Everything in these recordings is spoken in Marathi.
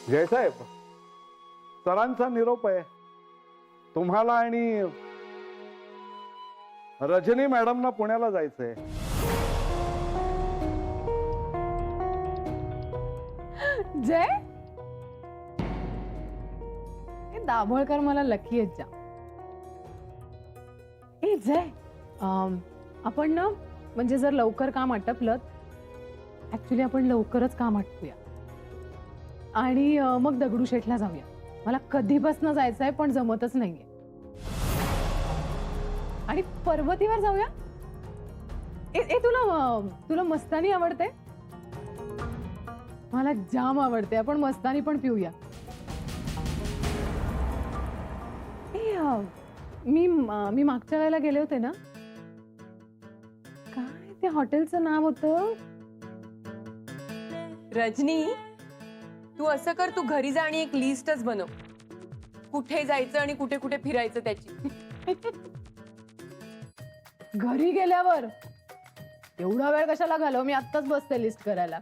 जयसाहेब, सरांचा निरोप आहे. तुम्हाला आणि रजनी मॅडमना पुण्याला जायचंय. जय, हे दाभोळकर मला लकी आहेत जा. ए जय, आपण ना म्हणजे जर लवकर काम आटपलं, ऍक्च्युली आपण लवकरच काम आटपूया आणि मग दगडूशेठला जाऊया. मला कधीपासून जायचंय पण जमतच नाहीये. आणि पर्वतीवर जाऊया. ए तुला मस्तानी आवडते? मला जाम आवडते. आपण मस्तानी पण पिऊया. मी मागच्या वेळेला गेले होते ना, काय ते हॉटेलचं नाव होतं? रजनी, तू असं कर, तू घरी जा आणि एक लिस्टच बनव, कुठे जायचं आणि कुठे कुठे फिरायचं त्याची. घरी गेल्यावर एवढा वेळ कशाला घालव? मी आत्ताच बसते लिस्ट करायला.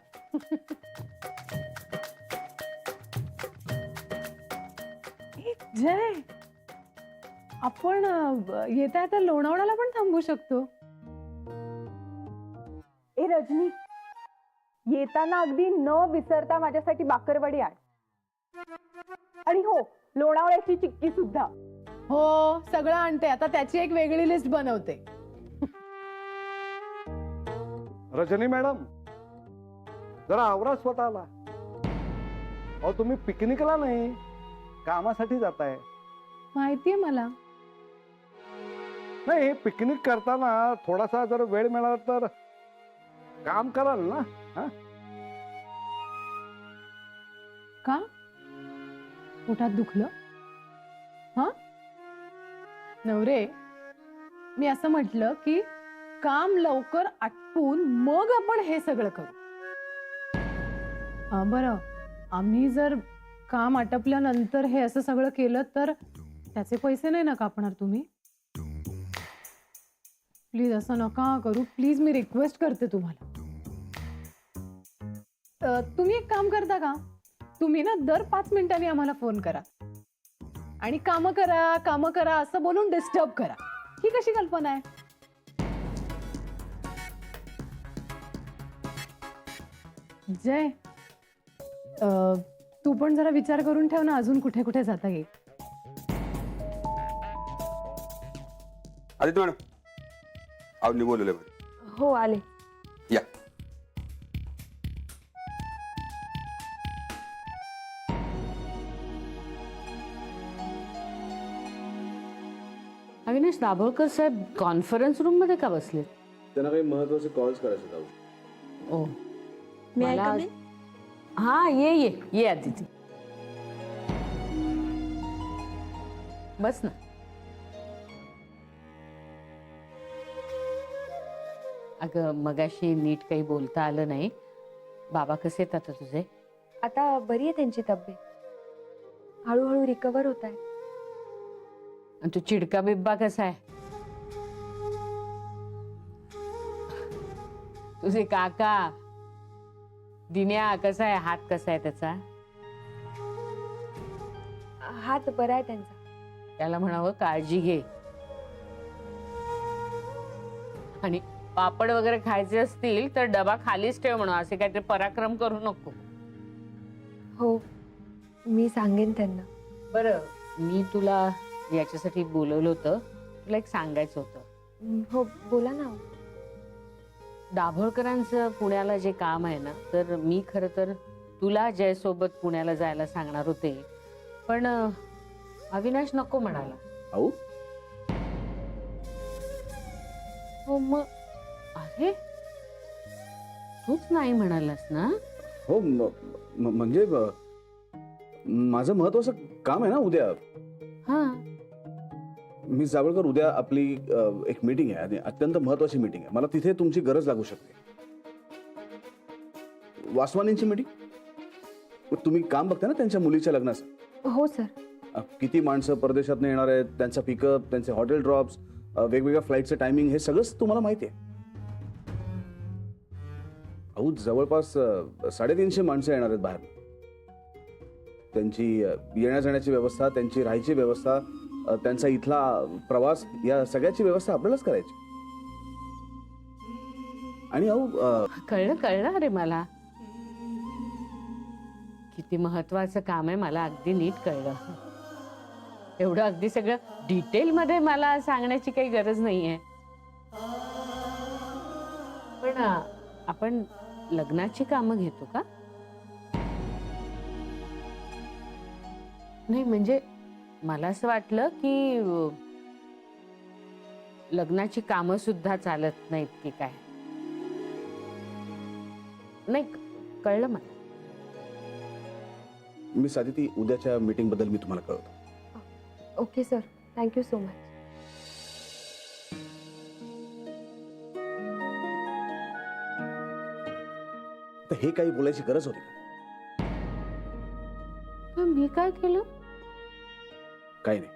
जय, आपण येता येता लोणावळ्याला पण थांबू शकतो. ए रजनी, येताना अगदी न विसरता माझ्यासाठी बाकरवडी आण. आणि हो, लोणावळ्याची चिक्की सुद्धा. हो, सगळं आणते. आता त्याची एक वेगळी लिस्ट बनवते. रजनी मॅडम, जरा आवरा स्वतःला. अहो, तुम्ही पिकनिकला नाही, कामासाठी जाताय. माहितीये मला. नाही, पिकनिक करताना थोडासा जर वेळ मिळाला तर काम कराल ना? हा? का पोटात दुखलं? हा नवरे, मी असं म्हटलं की काम लवकर आटपून मग आपण हे सगळं करू. बरं, आम्ही जर काम आटपल्यानंतर हे असं सगळं केलं तर त्याचे पैसे नाही ना कापणार तुम्ही? प्लीज असं नका करू. प्लीज, मी रिक्वेस्ट करते तुम्हाला. तुम्ही एक काम करता का? तुम्ही ना दर 5 मिनिटांनी आम्हाला फोन करा आणि काम करा असं बोलून डिस्टर्ब करा. ही कशी कल्पना आहे? जय, तू पण जरा विचार करून ठेव ना, अजून कुठे कुठे जाता येईल. आदित्य मॅडम, आवडली बोलवलं बरं. हो, आले. या. अविनाश, दाभोळकर साहेब कॉन्फरन्स रूम मध्ये का बसलेत? त्यांना काही महत्वाचे कॉल्स करायचे आहेत. ओ, मी मला- ऐका मी? हा, ये आदिती, बस ना. अगं, मगाशी नीट काही बोलता आलं नाही. बाबा कसे आहेत आता तुझे? आता बरी आहे त्यांची तब्येत. हळूहळू रिकवर होत आहे. आणि तू चिडका बिब्बा कसा आहे? तुझे काका दिन्या कसा आहे? हात कसा आहे त्याचा? हात बरा आहे त्यांचा. त्याला म्हणावं काळजी घे. आणि पापड वगैरे खायचे असतील तर डबा खालीच ठेव म्हणून. असे काहीतरी पराक्रम करू नको. हो, मी सांगेन त्यांना. बरं, मी तुला याच्यासाठी बोलवलं होतं. तुला एक सांगायचं होतं. हो, बोला ना. दाभोळकरांचं पुण्याला जे काम आहे ना, तर मी खरं तर तुला जय सोबत पुण्याला जायला सांगणार होते, पण अविनाश नको म्हणाला. आऊ, हो, मग अरे तूच नाही म्हणालास ना? हो म्हणजे माझं महत्वाचं काम आहे ना उद्या. हा, मी जावळकर, उद्या आपली एक मीटिंग आहे आणि अत्यंत महत्वाची मीटिंग आहे. मला तिथे तुमची गरज लागू शकते. वासवानींची मीटिंग. तुम्ही काम बघता ना त्यांच्या मुलीच्या लग्नाचं? हो सर. किती माणसं परदेशातून येणार आहेत, त्यांचा पिकअप, त्यांचे हॉटेल ड्रॉप्स, वेगवेगळ्या फ्लाईटचं टायमिंग, हे सगळंच तुम्हाला माहिती आहे. अहो, जवळपास 350 माणसं येणार आहेत बाहेर. त्यांची येण्या जाण्याची व्यवस्था, त्यांची राहायची व्यवस्था, त्यांचा इथला प्रवास, या सगळ्याची व्यवस्था आपल्यालाच करायची. आणि कळलं रे मला किती महत्वाचं काम आहे. मला अगदी नीट कळलं. एवढं अगदी सगळं डिटेल मध्ये मला सांगण्याची काही गरज नाहीये. पण आपण लग्नाची कामं घेतो का? नाही म्हणजे मला असं वाटलं की लग्नाची कामं सुद्धा चालत नाहीत की काय. नाही कळलं मला. मिस आदिती, उद्याच्या मीटिंग बद्दल मी तुम्हाला कळवतो. Okay sir, thank you so much. तर हे काही बोलायची गरज होती का? मी काय केलं? काही नाही.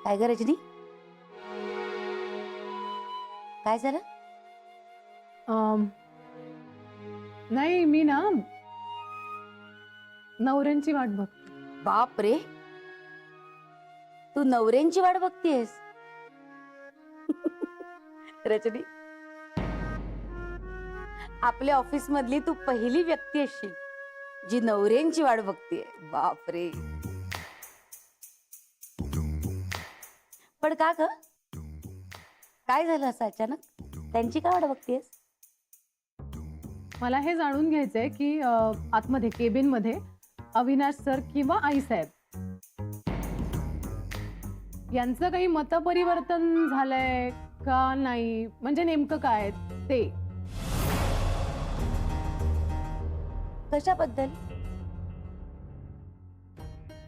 काय ग रजनी, काय झालं? नाही मी ना नवऱ्यांची वाट बघते. बाप रे, तू नवऱ्यांची वाट बघतीयस? रजनी, आपल्या ऑफिस मधली तू पहिली व्यक्ती असशील जी नवऱ्यांची वाट बघतीये. बाप रे. पण का ग, काय झालं असं अचानक? त्यांची काय वाट बघतीयस? मला हे जाणून घ्यायचंय की आतमध्ये केबिन मध्ये अविनाश सर किंवा आई साहेब यांचं काही मतपरिवर्तन झालंय का नाही, म्हणजे नेमकं काय ते. कशाबद्दल?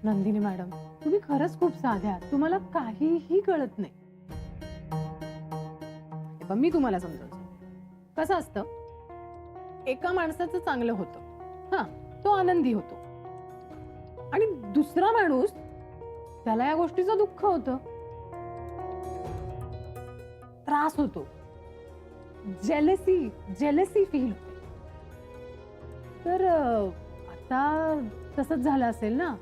नंदिनी मॅडम, तुम्ही खरंच खूप साध्या आहात. तुम्हाला काहीही कळत नाही. हे पण मी तुम्हाला समजावतो. कसं असतं, एका माणसाचं चांगलं होतं, हा तो आनंदी होतो, आणि दुसरा माणूस त्याला या गोष्टीचं दुःख होतं, त्रास होतो, जेलसी फील होते. तर आता तसंच झालं असेल ना.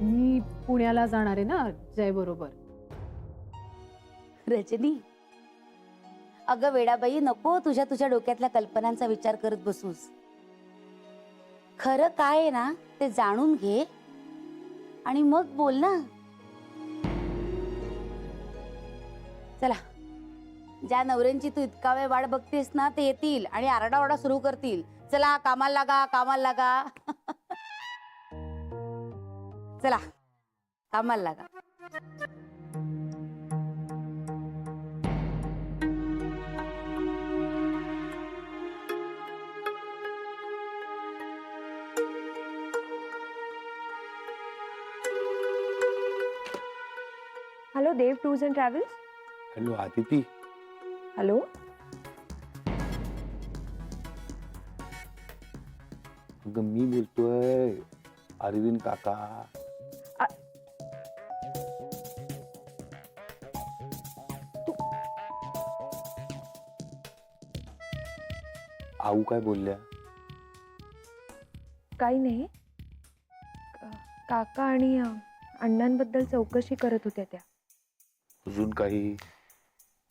मी पुण्याला जाणार आहे ना जय बरोबर. रजनी, अगं वेडाबाई, नको तुझ्या डोक्यातल्या कल्पनांचा विचार करत बसूस. खरं काय आहे ना ते जाणून घे आणि मग बोल ना. चला, ज्या नवऱ्यांची तू इतका वेळ वाट बघतेस ना ते येतील आणि आरडाओरडा सुरू करतील. चला कामाला लागा, कामाला लागा. चला कामाला लागा. Hello Dev tours and travels. Hello Aditi. Hello. अगं मी बोलतोय, अरविंद काका. आऊ काय बोलल्या? काही नाही. काका आणि अण्णांबद्दल चौकशी करत होत्या त्या. अजून काही?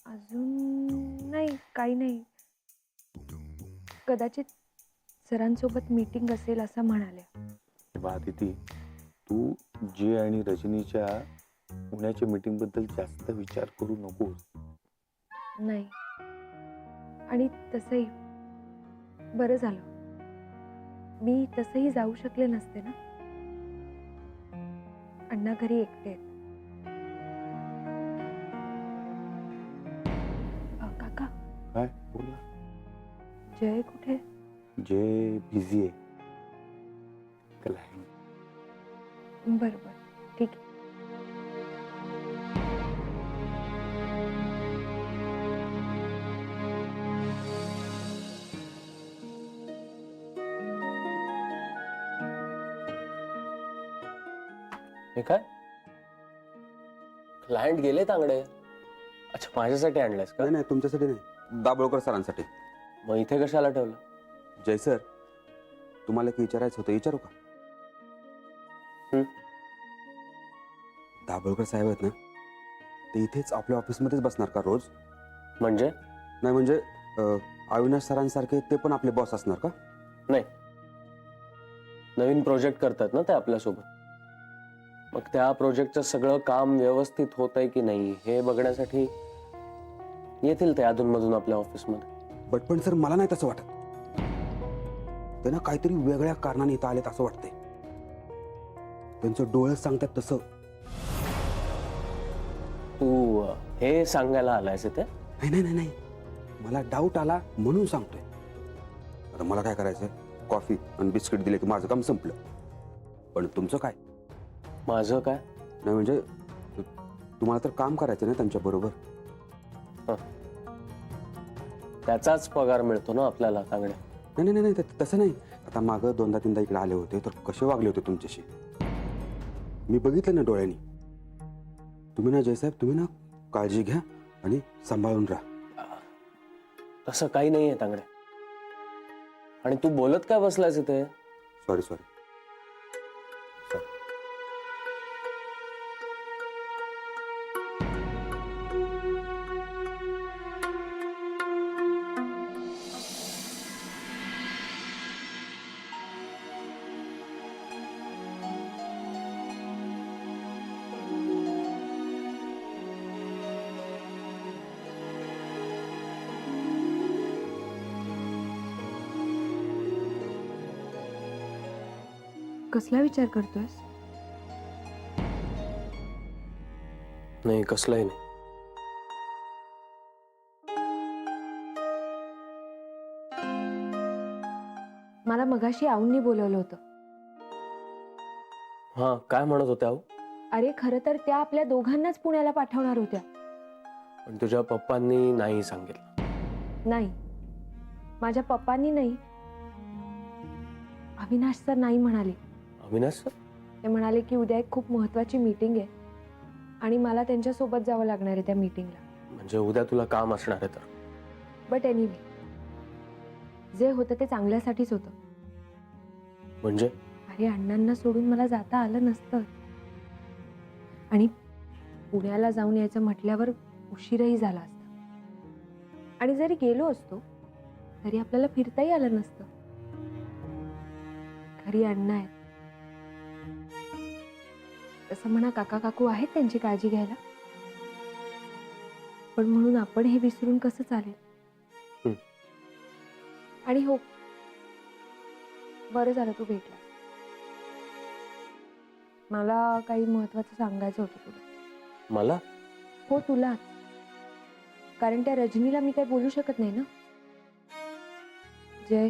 अजून नाही, काही नाही. कदाचित सरांसोबत मीटिंग असेल असं म्हणाल्या. आदिती, तू जे आणि रजनीच्या पुण्याच्या मीटिंग बद्दल जास्त विचार करू नको. नाही, आणि तसंही बरं झालं. मी तसंही जाऊ शकले नसते ना. अण्णा घरी एकटे आहेत. काका. काय बोल ना. जय कुठे? जे बिझी आहे. क्लायंट. बरं बरं ठीक आहे. हे काय क्लायंट गेले तांगडे? अच्छा, माझ्यासाठी आणलंयस का? नाही नाही तुमच्यासाठी नाही, दाभोळकर सरांसाठी. मग इथे कशाला ठेवलं? जय सर, तुम्हाला एक विचारायचं होतं, विचारू का? दाभोळकर साहेब आहेत ना, ते इथेच आपल्या ऑफिसमध्येच बसणार का रोज? म्हणजे? नाही म्हणजे अविनाश सरांसारखे ते पण आपले बॉस असणार का? नाही, नवीन प्रोजेक्ट करतात ना ते आपल्यासोबत. मग त्या प्रोजेक्टचं सगळं काम व्यवस्थित होत आहे की नाही हे बघण्यासाठी येतील ते अधूनमधून आपल्या ऑफिसमध्ये. पण सर मला नाही तसं वाटत. ते ना काहीतरी वेगळ्या कारणाने इथं आलेत असं वाटतंय. त्यांचं डोळे सांगतात तसं. तू हे सांगायला आलायस इथे? नाही नाही नाही नाही, मला डाऊट आला म्हणून सांगतोय. आता मला काय करायचं, कॉफी आणि बिस्किट दिले की माझं काम संपलं. पण तुमचं काय? माझं काय? नाही म्हणजे तुम्हाला तर काम करायचं ना त्यांच्या बरोबर. त्याचाच पगार मिळतो ना आपल्याला तांगड्या. नाही नाही नाही तसं नाही. आता मागं दोनदा तीनदा इकडे आले होते तर कसे वागले होते तुमच्याशी मी बघितलं ना डोळ्यांनी. तुम्ही ना जयसाहेब, तुम्ही ना काळजी घ्या आणि सांभाळून राहा. तसं काही नाहीये तांगड्या. आणि तू बोलत काय बसलायस इथे? Sorry sorry. कसला विचार करतोयस? नाही, कसलंही नाही. मला मगाशी आऊंनी बोलवलं होतं. हा, काय म्हणत होत्या हो? अरे खरं तर त्या आपल्या दोघांनाच पुण्याला पाठवणार होत्या. पण तुझ्या पप्पांनी नाही सांगितलं. नाही, माझ्या पप्पांनी नाही, अविनाश सर नाही म्हणाले. अविनाश सर? ते म्हणाले की उद्या एक खूप महत्वाची मीटिंग आहे आणि मला त्यांच्यासोबत जावं लागणार आहे त्या मीटिंगला. म्हणजे उद्या तुला काम असणार आहे तर? बट एनिवे, जे होतं ते चांगल्यासाठीच होतं. म्हणजे? अरे अण्णांना सोडून मला जाता आलं नसतं आणि पुण्याला जाऊन यायचं म्हटल्यावर उशीरही झाला असता आणि जरी गेलो असतो तरी आपल्याला फिरताही आलं नसतं. घरी अण्णा आहेत, तसं म्हणा काका काकू आहेत त्यांची काळजी घ्यायला, पण म्हणून आपण हे विसरून कसं चालेल. आणि हो, बरं झालं तू भेटला. मला काही महत्वाचं सांगायचं होतं तुला. मला? हो तुला, कारण त्या रजनीला मी काही बोलू शकत नाही ना. जय,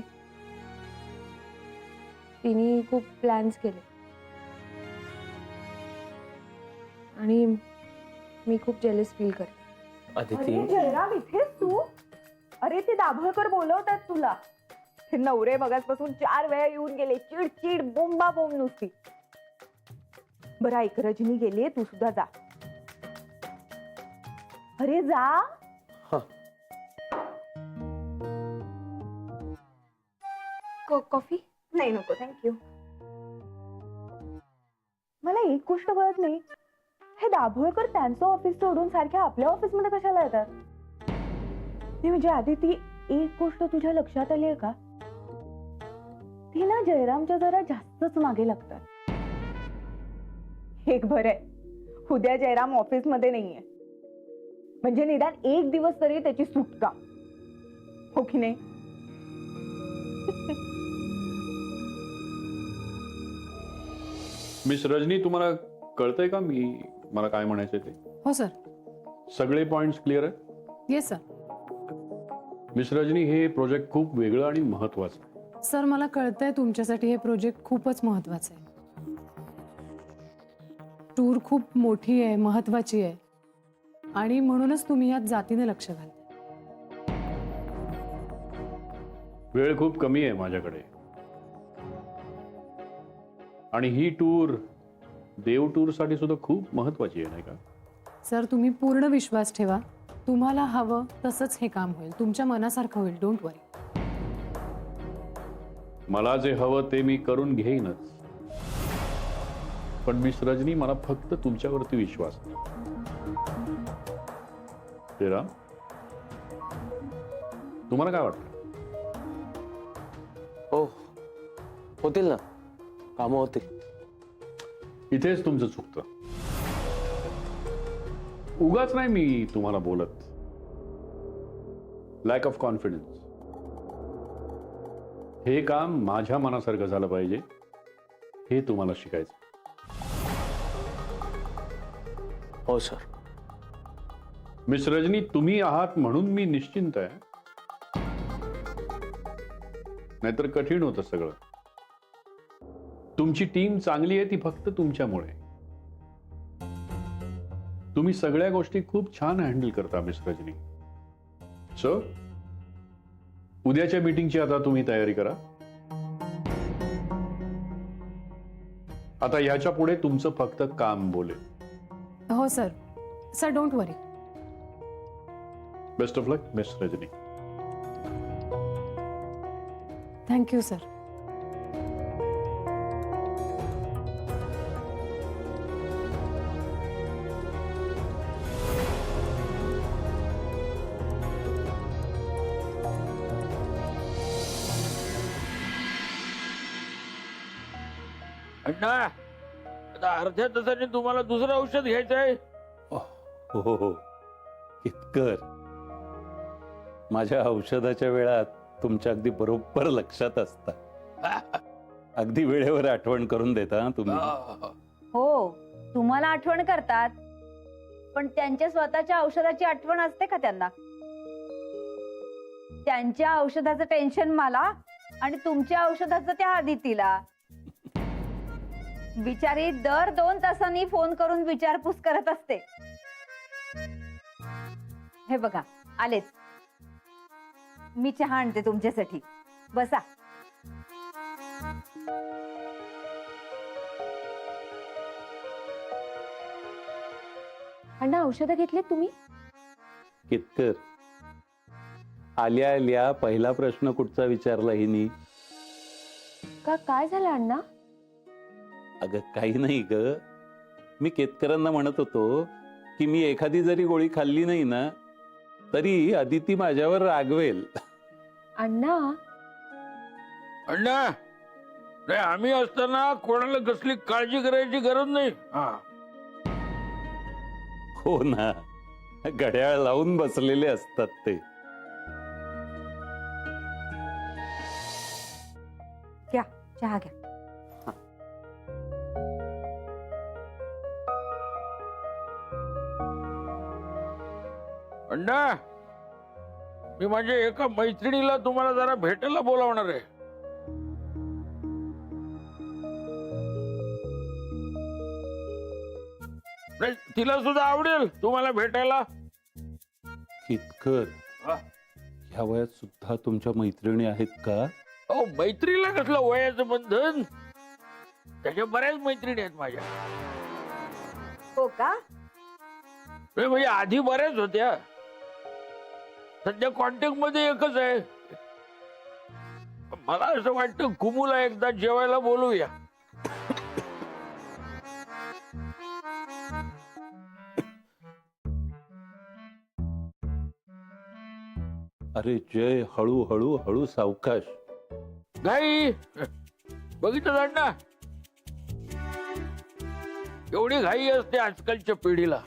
तिने खूप प्लॅन्स केले आणि मी खूप जेलस फील करते. अदिती, अरे जयराम, इथेच तू? अरे ते दाभोळकर बोलवतात तुला. हे नवरे मगाचपासून 4 वेळा येऊन गेले, चिडचिड बोंबा बोंब नुसती. बरं ऐक, रजनी गेली, तू सुद्धा जा. अरे जा. हा. कॉफी? नाही नको, थँक्यू. मला एक गोष्ट कळत नाही, हे दाभोळकर त्यांचं ऑफिस सोडून सारख्या आपल्या ऑफिसमध्ये कशाला येतात? नाही म्हणजे आधी ती एक गोष्ट तुझ्या लक्षात आली आहे का? ती ना जयरामच्या जरा जास्तच मागे लागतात. एक बरं आहे, उद्या जयराम ऑफिसमध्ये नाहीये, म्हणजे निदान एक दिवस तरी त्याची सुटका, हो की नाही? मिस रजनी, तुम्हाला कळतंय का मला काय म्हणायचंय ते? हो सर. सगळे पॉइंट्स क्लिअर आहे? Yes sir. मिस रजनी, हे प्रोजेक्ट खूप वेगळं आणि महत्वाचं आहे. सर मला कळतंय तुमच्यासाठी हे प्रोजेक्ट खूपच महत्वाचं आहे. टूर खूप मोठी आहे, महत्वाची आहे आणि म्हणूनच तुम्ही यात जातीने लक्ष घालता. वेळ खूप कमी आहे माझ्याकडे आणि ही टूर देव टूर साठी सुद्धा खूप महत्वाची आहे, नाही का? सर तुम्ही पूर्ण विश्वास ठेवा. तुम्हाला हवं तसंच हे काम होईल, तुमच्या मनासारखं होईल. डोंट वरी. मला जे हवं ते मी करून घेईनच, पण मिस रजनी मला फक्त तुमच्यावरती विश्वास आहे. तेरा तुम्हाला काय वाटतं? हो, होतील ना, कामं होतील. इथेच तुमचं चुकतं. उगाच नाही मी तुम्हाला बोलत. Lack of confidence. हे काम माझ्या मनासारखं झालं पाहिजे, हे तुम्हाला शिकायचं. हो सर. मिस रजनी, तुम्ही आहात म्हणून मी निश्चिंत आहे, नाहीतर कठीण होतं सगळं. तुमची टीम चांगली आहे ती फक्त तुमच्यामुळे. तुम्ही सगळ्या गोष्टी खूप छान हँडल करता मिस रजनी. सो उद्याच्या मीटिंगची आता तुम्ही तयारी करा. आता ह्याच्या पुढे तुमचं फक्त काम बोलेल. हो sir. Sir don't worry. Best of luck miss Rajni. Thank you sir. अण्णा, आता अर्ध्या तासाने तुम्हाला दुसरं औषध घ्यायचं आहे. हो हो हो, इतकर माझ्या औषधाच्या वेळात तुमच्या अगदी बरोबर लक्षात असतात. अगदी वेळेवर आठवण करून देता तुम्ही. हो, तुम्हाला आठवण करतात, पण त्यांच्या स्वतःच्या औषधाची आठवण असते का त्यांना? त्यांच्या औषधाचं टेन्शन मला आणि तुमच्या औषधाचं त्या आदितीला. बिचारी दर 2 तासांनी फोन करून विचारपूस करत असते. हे बघा आलेच. मी चहा आणते तुमच्यासाठी. बसा. अण्णा औषधं घेतलीत तुम्ही? कितकर आल्या आल्या पहिला प्रश्न कुठचा विचारला हिनी? का काय झालं अण्णा? अगं काही नाही ग. मी केतकरांना म्हणत होतो की मी एखादी जरी गोळी खाल्ली नाही ना तरी अदिती माझ्यावर रागवेल. अण्णा अण्णा, नाही आम्ही असताना कोणाला कसली काळजी करायची गरज नाही. हो ना, घड्याळ लावून बसलेले असतात ते. घ्या चहा घ्या. अण्णा, मी माझ्या एका मैत्रिणीला तुम्हाला जरा भेटायला बोलावणार आहे. नाही, तिला सुद्धा आवडेल तुम्हाला भेटायला. कितकर ह्या वयात सुद्धा तुमच्या मैत्रिणी आहेत का? अहो, मैत्रीला कसलं वयाचं बंधन? त्याच्या बऱ्याच मैत्रिणी आहेत माझ्या. हो का? नाही, म्हणजे आधी बऱ्याच होत्या, सध्या कॉन्टॅक्ट मध्ये एकच आहे. मला असं वाटतं कुमूला एकदा जेवायला बोलूया. अरे जय, हळू हळू हळू सावकाश. घाई बघितलं अण्णा, एवढी घाई असते आजकालच्या पिढीला.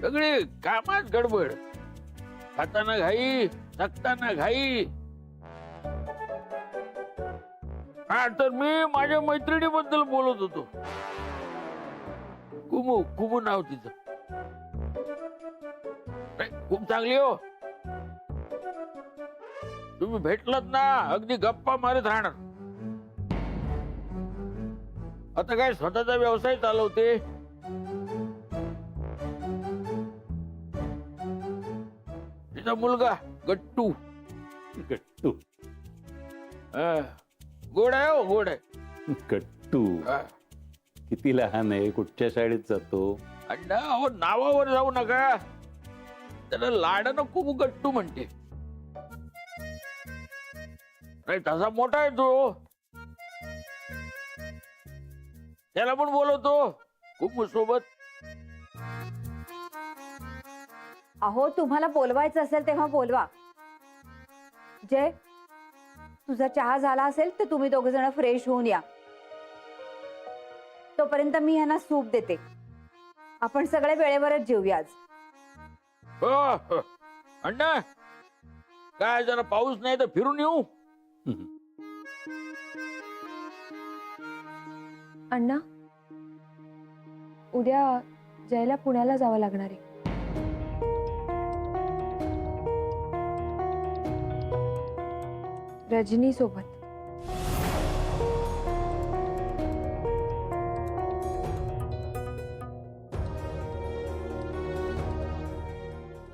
सगळी कामात गडबड, खाताना घाई, थकताना घाई. हा, तर मी माझ्या मैत्रिणीबद्दल बोलत होतो. कुमू, कुमू नाव तिचं. खूप चांगली हो. तुम्ही तुम्ही भेटलात ना अगदी गप्पा मारत राहणार. आता काय स्वतःचा व्यवसाय चालवते. तिचा मुलगा गट्टू. गट्टू. गोड आहे हो, गोड आहे. गट्टू किती लहान आहे, कुठच्या शाळेत जातो? अण्णा अहो नावावर जाऊ नका, त्याला लाडानं खूप गट्टू म्हणते. नाही तसा मोठा आहे तो, त्याला पण बोलवतो खूप सोबत. अहो तुम्हाला बोलवायचं असेल तेव्हा बोलवा. जय, तुझा चहा झाला असेल तर तुम्ही दोघ जण फ्रेश होऊन या. तोपर्यंत मी ह्यांना सूप देते. आपण सगळे वेळेवरच जेऊया आज. हो हो. अण्णा काय जरा पाऊस नाही तर फिरून येऊ. अण्णा, उद्या जयला पुण्याला जावं लागणार आहे. रजनी सोबत.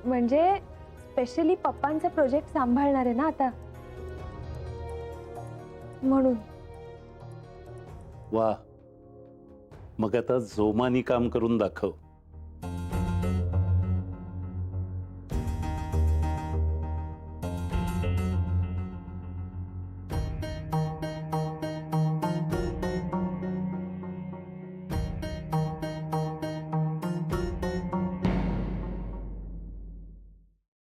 म्हणजे स्पेशली पप्पांचा प्रोजेक्ट सांभाळणार आहे ना आता, म्हणून. वा, मग आता जोमानी काम करून दाखव.